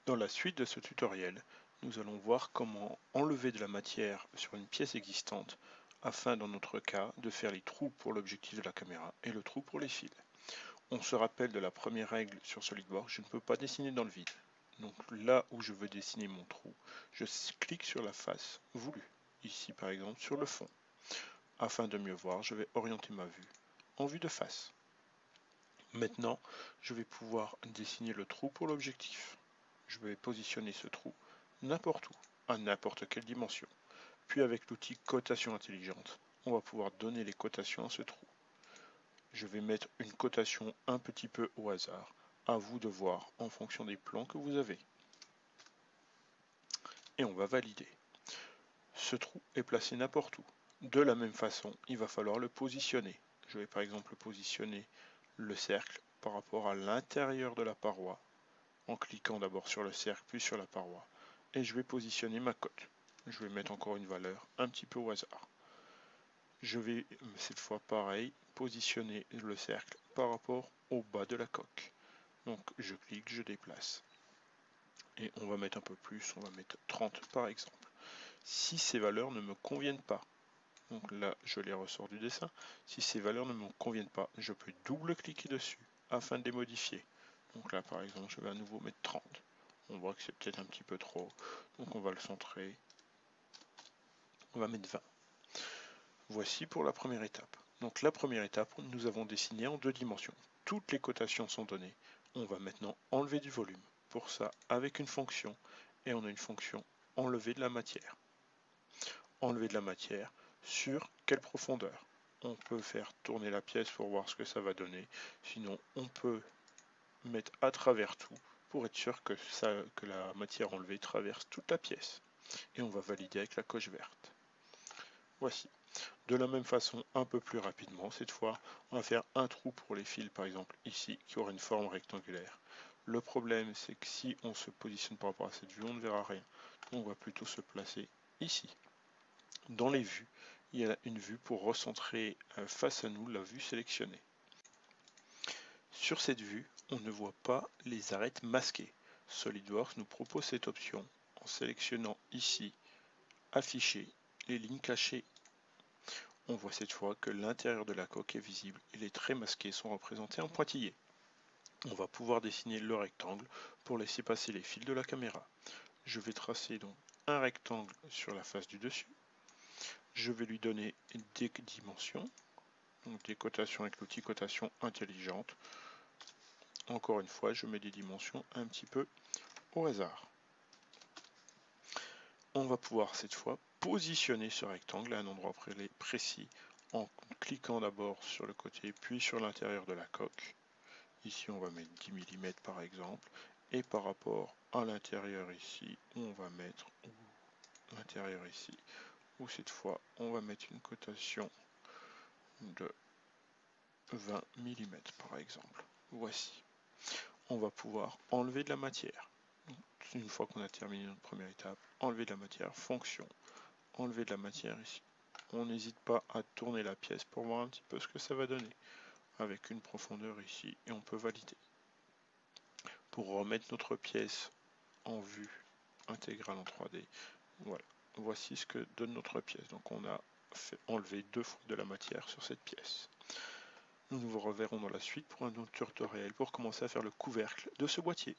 Dans la suite de ce tutoriel, nous allons voir comment enlever de la matière sur une pièce existante afin, dans notre cas, de faire les trous pour l'objectif de la caméra et le trou pour les fils. On se rappelle de la première règle sur SolidWorks, je ne peux pas dessiner dans le vide. Donc là où je veux dessiner mon trou, je clique sur la face voulue, ici par exemple sur le fond. Afin de mieux voir, je vais orienter ma vue en vue de face. Maintenant, je vais pouvoir dessiner le trou pour l'objectif. Je vais positionner ce trou n'importe où, à n'importe quelle dimension. Puis avec l'outil cotation intelligente, on va pouvoir donner les cotations à ce trou. Je vais mettre une cotation un petit peu au hasard, à vous de voir en fonction des plans que vous avez. Et on va valider. Ce trou est placé n'importe où. De la même façon, il va falloir le positionner. Je vais par exemple positionner le cercle par rapport à l'intérieur de la paroi, en cliquant d'abord sur le cercle puis sur la paroi. Et je vais positionner ma coque. Je vais mettre encore une valeur un petit peu au hasard. Je vais cette fois pareil positionner le cercle par rapport au bas de la coque. Donc je clique, je déplace. Et on va mettre un peu plus, on va mettre 30 par exemple. Si ces valeurs ne me conviennent pas, donc là je les ressors du dessin, si ces valeurs ne me conviennent pas, je peux double-cliquer dessus afin de les modifier. Donc là par exemple je vais à nouveau mettre 30. On voit que c'est peut-être un petit peu trop, donc on va le centrer. On va mettre 20. Voici pour la première étape. Donc la première étape, nous avons dessiné en 2 dimensions. Toutes les cotations sont données. On va maintenant enlever du volume. Pour ça, avec une fonction, et on a une fonction enlever de la matière. Enlever de la matière sur quelle profondeur? On peut faire tourner la pièce pour voir ce que ça va donner. Sinon, on peut mettre à travers tout pour être sûr que la matière enlevée traverse toute la pièce. Et on va valider avec la coche verte. Voici. De la même façon, un peu plus rapidement, cette fois, on va faire un trou pour les fils, par exemple ici, qui aura une forme rectangulaire. Le problème, c'est que si on se positionne par rapport à cette vue, on ne verra rien. On va plutôt se placer ici. Dans les vues, il y a une vue pour recentrer face à nous la vue sélectionnée. Sur cette vue, on ne voit pas les arêtes masquées. SolidWorks nous propose cette option en sélectionnant ici, afficher les lignes cachées. On voit cette fois que l'intérieur de la coque est visible et les traits masqués sont représentés en pointillés. On va pouvoir dessiner le rectangle pour laisser passer les fils de la caméra. Je vais tracer donc un rectangle sur la face du dessus. Je vais lui donner des dimensions, donc des cotations avec l'outil cotation intelligente. Encore une fois, je mets des dimensions un petit peu au hasard. On va pouvoir cette fois positionner ce rectangle à un endroit précis en cliquant d'abord sur le côté puis sur l'intérieur de la coque. Ici on va mettre 10 mm par exemple et par rapport à l'intérieur ici on va mettre l'intérieur ici où cette fois on va mettre une cotation de 20 mm par exemple. Voici. On va pouvoir enlever de la matière. Une fois qu'on a terminé notre première étape, enlever de la matière, fonction, enlever de la matière ici. On n'hésite pas à tourner la pièce pour voir un petit peu ce que ça va donner. Avec une profondeur ici et on peut valider. Pour remettre notre pièce en vue intégrale en 3D, voilà. Voici ce que donne notre pièce. Donc on a enlevé 2 fois de la matière sur cette pièce. Nous nous reverrons dans la suite pour un autre tutoriel pour commencer à faire le couvercle de ce boîtier.